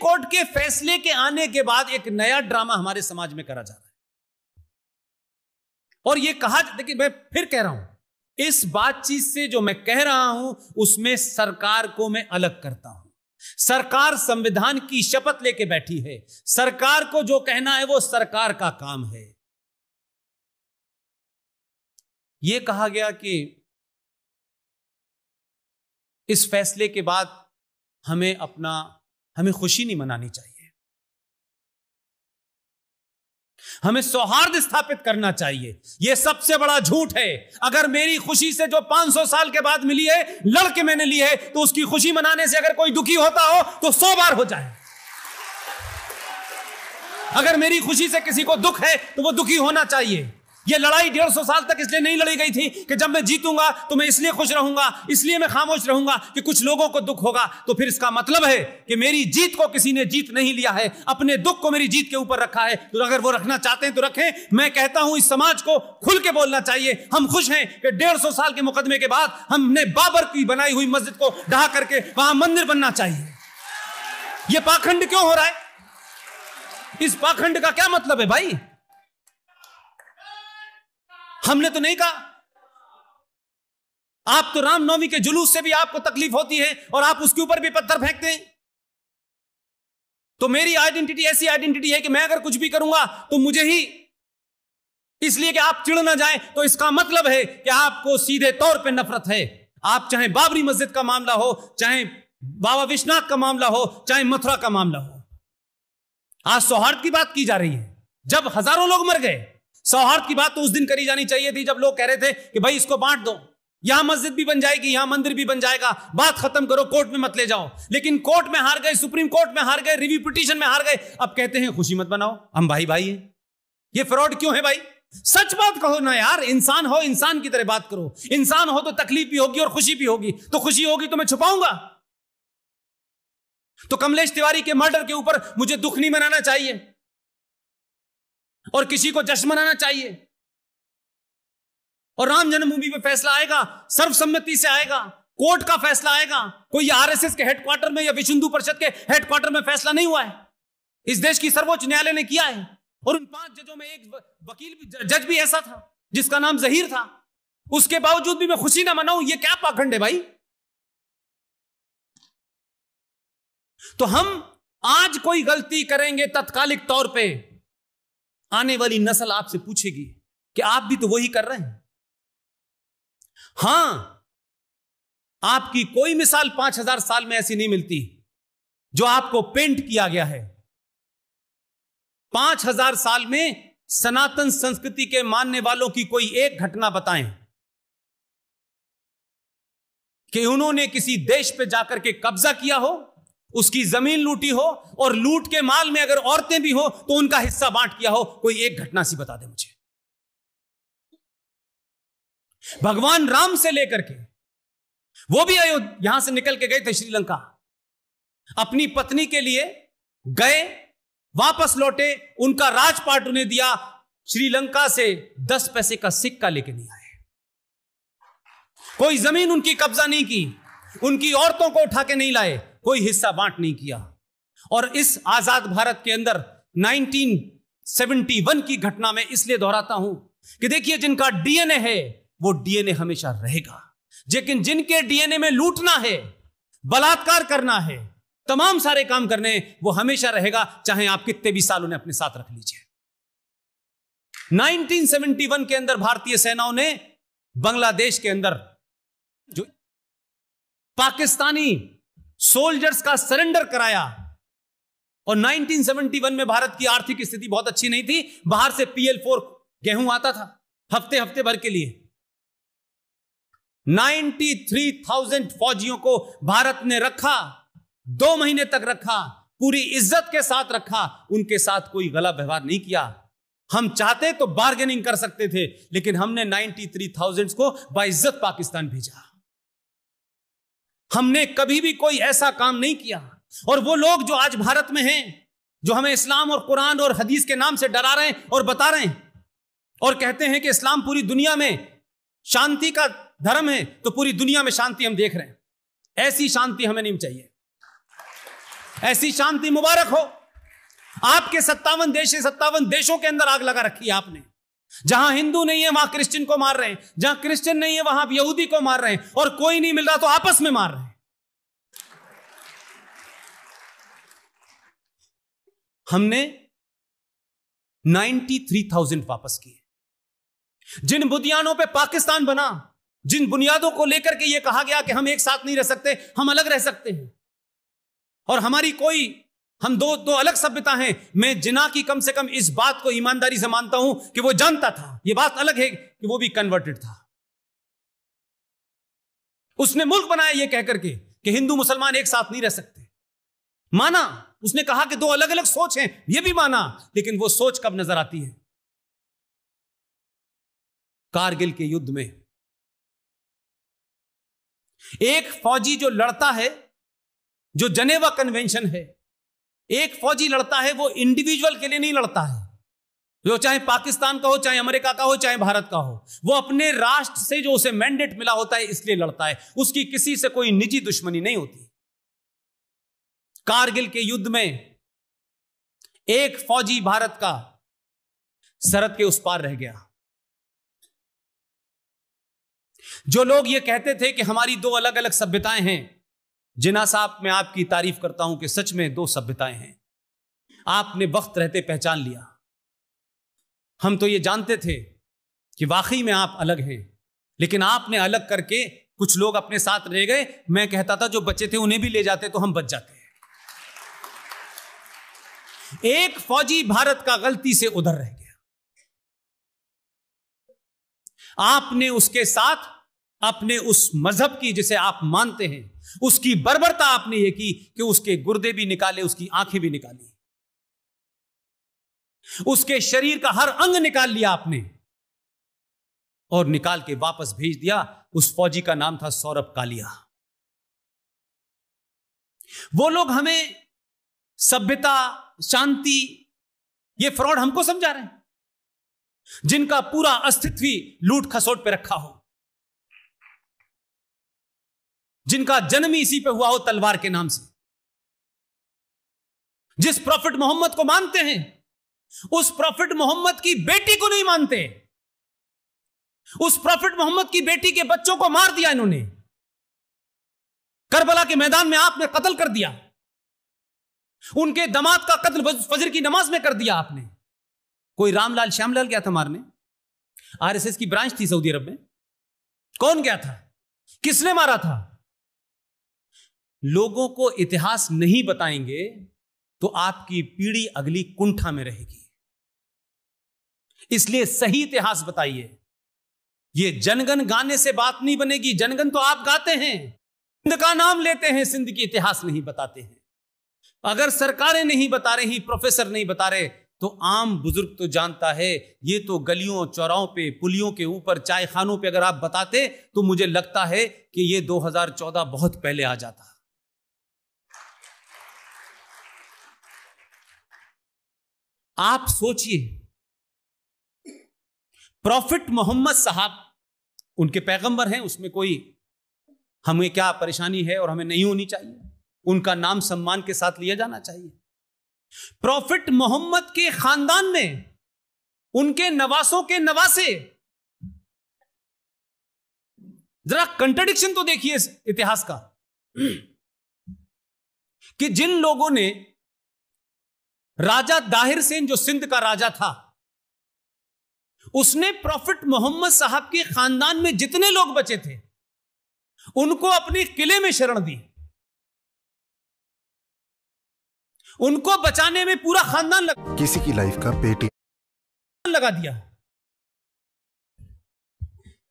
Court के फैसले के आने के बाद एक नया ड्रामा हमारे समाज में करा जा रहा है। और यह कहा, देखिए मैं फिर कह रहा हूं, इस बातचीत से जो मैं कह रहा हूं उसमें सरकार को मैं अलग करता हूं। सरकार संविधान की शपथ लेके बैठी है, सरकार को जो कहना है वो सरकार का काम है। यह कहा गया कि इस फैसले के बाद हमें खुशी नहीं मनानी चाहिए, हमें सौहार्द स्थापित करना चाहिए। यह सबसे बड़ा झूठ है। अगर मेरी खुशी से जो 500 साल के बाद मिली है, लड़के मैंने ली है, तो उसकी खुशी मनाने से अगर कोई दुखी होता हो तो 100 बार हो जाए। अगर मेरी खुशी से किसी को दुख है तो वो दुखी होना चाहिए। यह लड़ाई 150 साल तक इसलिए नहीं लड़ी गई थी कि जब मैं जीतूंगा तो मैं इसलिए खुश रहूंगा, इसलिए मैं खामोश रहूंगा कि कुछ लोगों को दुख होगा। तो फिर इसका मतलब है कि मेरी जीत को किसी ने जीत नहीं लिया है, अपने दुख को मेरी जीत के ऊपर रखा है। तो अगर वो रखना चाहते हैं तो रखें। मैं कहता हूं इस समाज को खुल के बोलना चाहिए। हम खुश हैं कि 150 साल के मुकदमे के बाद हमने बाबर की बनाई हुई मस्जिद को ढहा करके वहां मंदिर बनना चाहिए। यह पाखंड क्यों हो रहा है? इस पाखंड का क्या मतलब है भाई? हमने तो नहीं कहा। आप तो रामनवमी के जुलूस से भी आपको तकलीफ होती है और आप उसके ऊपर भी पत्थर फेंकते हैं। तो मेरी आइडेंटिटी ऐसी आइडेंटिटी है कि मैं अगर कुछ भी करूंगा तो मुझे ही, इसलिए कि आप चिढ़ ना जाएं, तो इसका मतलब है कि आपको सीधे तौर पे नफरत है। आप चाहे बाबरी मस्जिद का मामला हो, चाहे बाबा विश्वनाथ का मामला हो, चाहे मथुरा का मामला हो। आज सौहार्द की बात की जा रही है। जब हजारों लोग मर गए, सौहार्द की बात तो उस दिन करी जानी चाहिए थी जब लोग कह रहे थे कि भाई इसको बांट दो, यहां मस्जिद भी बन जाएगी, यहां मंदिर भी बन जाएगा, बात खत्म करो, कोर्ट में मत ले जाओ। लेकिन कोर्ट में हार गए, सुप्रीम कोर्ट में हार गए, रिव्यू पिटीशन में हार गए, अब कहते हैं खुशी मत बनाओ, हम भाई भाई हैं। ये फ्रॉड क्यों है भाई? सच बात कहो ना यार। इंसान हो, इंसान की तरह बात करो। इंसान हो तो तकलीफ भी होगी और खुशी भी होगी। तो खुशी होगी तो मैं छुपाऊंगा? तो कमलेश तिवारी के मर्डर के ऊपर मुझे दुख नहीं मनाना चाहिए और किसी को जश्न मनाना चाहिए। और राम जन्मभूमि पे फैसला आएगा, सर्वसम्मति से आएगा, कोर्ट का फैसला आएगा। कोई आरएसएस के हेडक्वार्टर में या विश्व हिंदू परिषद के हेडक्वार्टर में फैसला नहीं हुआ है। इस देश की सर्वोच्च न्यायालय ने किया है। और उन 5 जजों में एक जज भी ऐसा था जिसका नाम जहीर था। उसके बावजूद भी मैं खुशी ना मनाऊं, यह क्या पाखंड है भाई? तो हम आज कोई गलती करेंगे तत्कालिक तौर पे, आने वाली नस्ल आपसे पूछेगी कि आप भी तो वही कर रहे हैं। हां, आपकी कोई मिसाल 5000 साल में ऐसी नहीं मिलती जो आपको पेंट किया गया है। 5000 साल में सनातन संस्कृति के मानने वालों की कोई एक घटना बताएं कि उन्होंने किसी देश पे जाकर के कब्जा किया हो, उसकी जमीन लूटी हो, और लूट के माल में अगर औरतें भी हो तो उनका हिस्सा बांट किया हो। कोई एक घटना सी बता दे मुझे। भगवान राम से लेकर के, वो भी यहां से निकल के गए थे श्रीलंका, अपनी पत्नी के लिए गए, वापस लौटे, उनका राजपाट उन्हें दिया, श्रीलंका से 10 पैसे का सिक्का लेके नहीं आए। कोई जमीन उनकी कब्जा नहीं की, उनकी औरतों को उठा के नहीं लाए, कोई हिस्सा बांट नहीं किया। और इस आजाद भारत के अंदर 1971 की घटना में इसलिए दोहराता हूं कि देखिए, जिनका डीएनए है वो डीएनए हमेशा रहेगा, लेकिन जिनके डीएनए में लूटना है, बलात्कार करना है, तमाम सारे काम करने हैं, वो हमेशा रहेगा, चाहे आप कितने भी साल उन्हें अपने साथ रख लीजिए। 1971 के अंदर भारतीय सेनाओं ने बांग्लादेश के अंदर जो पाकिस्तानी सोल्जर्स का सरेंडर कराया। और 1971 में भारत की आर्थिक स्थिति बहुत अच्छी नहीं थी, बाहर से PL4 गेहूं आता था हफ्ते हफ्ते भर के लिए। 93,000 फौजियों को भारत ने रखा, 2 महीने तक रखा, पूरी इज्जत के साथ रखा, उनके साथ कोई गलत व्यवहार नहीं किया। हम चाहते तो बार्गेनिंग कर सकते थे, लेकिन हमने 93,000 को बाइज्जत पाकिस्तान भेजा। हमने कभी भी कोई ऐसा काम नहीं किया। और वो लोग जो आज भारत में हैं, जो हमें इस्लाम और कुरान और हदीस के नाम से डरा रहे हैं और बता रहे हैं और कहते हैं कि इस्लाम पूरी दुनिया में शांति का धर्म है, तो पूरी दुनिया में शांति हम देख रहे हैं। ऐसी शांति हमें नहीं चाहिए। ऐसी शांति मुबारक हो। आपके 57 देश है, 57 देशों के अंदर आग लगा रखी है आपने। जहां हिंदू नहीं है वहां क्रिश्चियन को मार रहे हैं, जहां क्रिश्चियन नहीं है वहां यहूदी को मार रहे हैं, और कोई नहीं मिल रहा तो आपस में मार रहे हैं। हमने 93,000 वापस किए। जिन बुनियादों पे पाकिस्तान बना, जिन बुनियादों को लेकर के यह कहा गया कि हम एक साथ नहीं रह सकते, हम अलग रह सकते हैं, और हमारी हम दो अलग सभ्यता हैं। मैं जिना की कम से कम इस बात को ईमानदारी से मानता हूं कि वो जानता था। यह बात अलग है कि वो भी कन्वर्टेड था। उसने मुल्क बनाया यह कहकर के कि हिंदू मुसलमान एक साथ नहीं रह सकते, माना। उसने कहा कि दो अलग अलग सोच हैं, यह भी माना। लेकिन वो सोच कब नजर आती है? कारगिल के युद्ध में एक फौजी जो लड़ता है, जो जनेवा कन्वेंशन है, एक फौजी लड़ता है, वो इंडिविजुअल के लिए नहीं लड़ता है। जो चाहे पाकिस्तान का हो, चाहे अमेरिका का हो, चाहे भारत का हो, वो अपने राष्ट्र से जो उसे मैंडेट मिला होता है इसलिए लड़ता है। उसकी किसी से कोई निजी दुश्मनी नहीं होती। कारगिल के युद्ध में एक फौजी भारत का सरहद के उस पार रह गया। जो लोग ये कहते थे कि हमारी दो अलग अलग सभ्यताएं हैं, जिना साहब मैं आपकी तारीफ करता हूं कि सच में दो सभ्यताएं हैं। आपने वक्त रहते पहचान लिया। हम तो ये जानते थे कि वाकई में आप अलग हैं, लेकिन आपने अलग करके कुछ लोग अपने साथ रह गए। मैं कहता था जो बच्चे थे उन्हें भी ले जाते तो हम बच जाते। एक फौजी भारत का गलती से उधर रह गया। आपने उसके साथ अपने उस मजहब की, जिसे आप मानते हैं, उसकी बर्बरता आपने यह की कि उसके गुर्दे भी निकाले, उसकी आंखें भी निकाली, उसके शरीर का हर अंग निकाल लिया आपने, और निकाल के वापस भेज दिया। उस फौजी का नाम था सौरभ कालिया। वो लोग हमें सभ्यता, शांति, ये फ्रॉड हमको समझा रहे हैं, जिनका पूरा अस्तित्व ही लूट खसोट पे रखा हो, जिनका जन्म ही इसी पे हुआ हो, तलवार के नाम से। जिस प्रॉफिट मोहम्मद को मानते हैं, उस प्रॉफिट मोहम्मद की बेटी को नहीं मानते। उस प्रॉफिट मोहम्मद की बेटी के बच्चों को मार दिया इन्होंने। करबला के मैदान में आपने कत्ल कर दिया। उनके दामाद का कत्ल फजर की नमाज में कर दिया आपने। कोई रामलाल श्यामलाल गया था मारने? आरएसएस की ब्रांच थी सऊदी अरब में। कौन गया था? किसने मारा था? लोगों को इतिहास नहीं बताएंगे तो आपकी पीढ़ी अगली कुंठा में रहेगी। इसलिए सही इतिहास बताइए। ये जनगण गाने से बात नहीं बनेगी। जनगण तो आप गाते हैं, सिंध का नाम लेते हैं, सिंध की इतिहास नहीं बताते हैं। अगर सरकारें नहीं बता रही, प्रोफेसर नहीं बता रहे, तो आम बुजुर्ग तो जानता है। ये तो गलियों चौराहों पे, पुलियों के ऊपर, चाय खानों पे अगर आप बताते तो मुझे लगता है कि ये 2014 बहुत पहले आ जाता। आप सोचिए, प्रॉफिट मोहम्मद साहब उनके पैगंबर हैं, उसमें कोई हमें क्या परेशानी है और हमें नहीं होनी चाहिए। उनका नाम सम्मान के साथ लिया जाना चाहिए। प्रॉफिट मोहम्मद के खानदान में उनके नवासों के नवासे, जरा कंट्राडिक्शन तो देखिए इस इतिहास का, कि जिन लोगों ने राजा दाहिर सेन, जो सिंध का राजा था, उसने प्रॉफिट मोहम्मद साहब के खानदान में जितने लोग बचे थे उनको अपने किले में शरण दी। उनको बचाने में पूरा खानदान किसी की लाइफ का पेटी लगा दिया।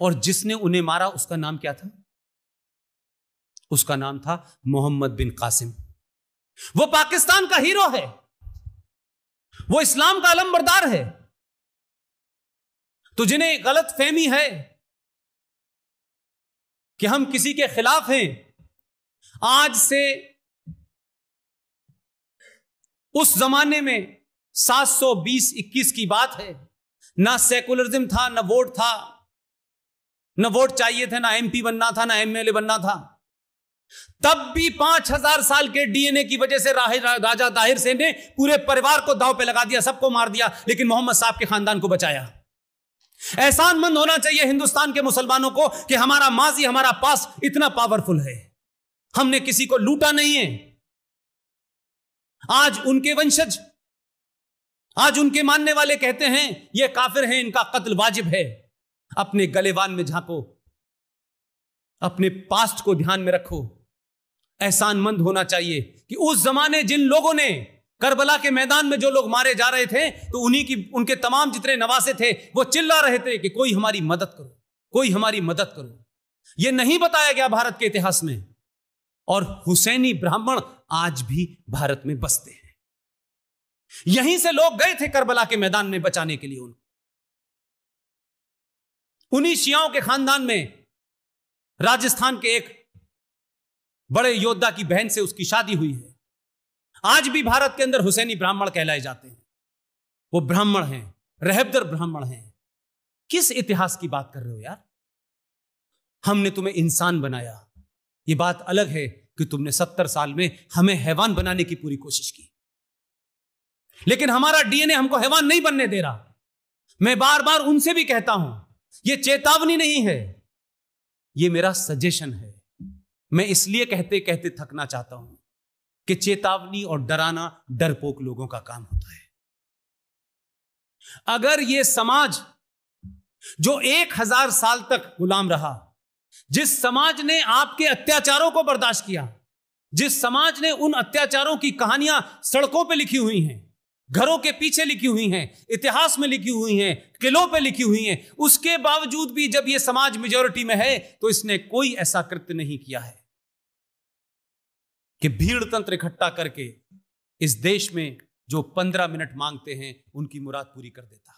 और जिसने उन्हें मारा उसका नाम क्या था? उसका नाम था मोहम्मद बिन कासिम। वो पाकिस्तान का हीरो है, वो इस्लाम का अलमबरदार है। तो जिन्हें गलत फहमी है कि हम किसी के खिलाफ हैं, आज से उस जमाने में 720-21 की बात है। ना सेकुलरिज्म था, ना वोट था, ना वोट चाहिए थे, ना एमपी बनना था, ना एमएलए बनना था। तब भी 5000 साल के डीएनए की वजह से राजा ताहिर सेन ने पूरे परिवार को दांव पे लगा दिया, सबको मार दिया, लेकिन मोहम्मद साहब के खानदान को बचाया। एहसानमंद होना चाहिए हिंदुस्तान के मुसलमानों को कि हमारा माजी, हमारा पास्ट इतना पावरफुल है। हमने किसी को लूटा नहीं है। आज उनके वंशज, आज उनके मानने वाले कहते हैं ये काफिर हैं, इनका कत्ल वाजिब है। अपने गलेवान में झांको, अपने पास्ट को ध्यान में रखो। एहसानमंद होना चाहिए कि उस जमाने जिन लोगों ने करबला के मैदान में जो लोग मारे जा रहे थे, तो उनके तमाम जितने नवासे थे वो चिल्ला रहे थे कि कोई हमारी मदद करो, कोई हमारी मदद करो। यह नहीं बताया गया भारत के इतिहास में। और हुसैनी ब्राह्मण आज भी भारत में बसते हैं। यहीं से लोग गए थे करबला के मैदान में बचाने के लिए उनको। उन्हीं शियाओं के खानदान में राजस्थान के एक बड़े योद्धा की बहन से उसकी शादी हुई है। आज भी भारत के अंदर हुसैनी ब्राह्मण कहलाए जाते हैं। वो ब्राह्मण हैं, रहबदर ब्राह्मण हैं। किस इतिहास की बात कर रहे हो यार? हमने तुम्हें इंसान बनाया। ये बात अलग है कि तुमने 70 साल में हमें हैवान बनाने की पूरी कोशिश की, लेकिन हमारा डीएनए हमको हैवान नहीं बनने दे रहा। मैं बार बार उनसे भी कहता हूं, यह चेतावनी नहीं है, यह मेरा सजेशन है। मैं इसलिए कहते कहते थकना चाहता हूं कि चेतावनी और डराना डरपोक लोगों का काम होता है। अगर यह समाज जो 1000 साल तक गुलाम रहा, जिस समाज ने आपके अत्याचारों को बर्दाश्त किया, जिस समाज ने उन अत्याचारों की कहानियां सड़कों पे लिखी हुई हैं, घरों के पीछे लिखी हुई हैं, इतिहास में लिखी हुई हैं, किलों पे लिखी हुई हैं, उसके बावजूद भी जब यह समाज मेजॉरिटी में है तो इसने कोई ऐसा कृत्य नहीं किया है कि भीड़ तंत्र इकट्ठा करके इस देश में जो 15 मिनट मांगते हैं उनकी मुराद पूरी कर देता।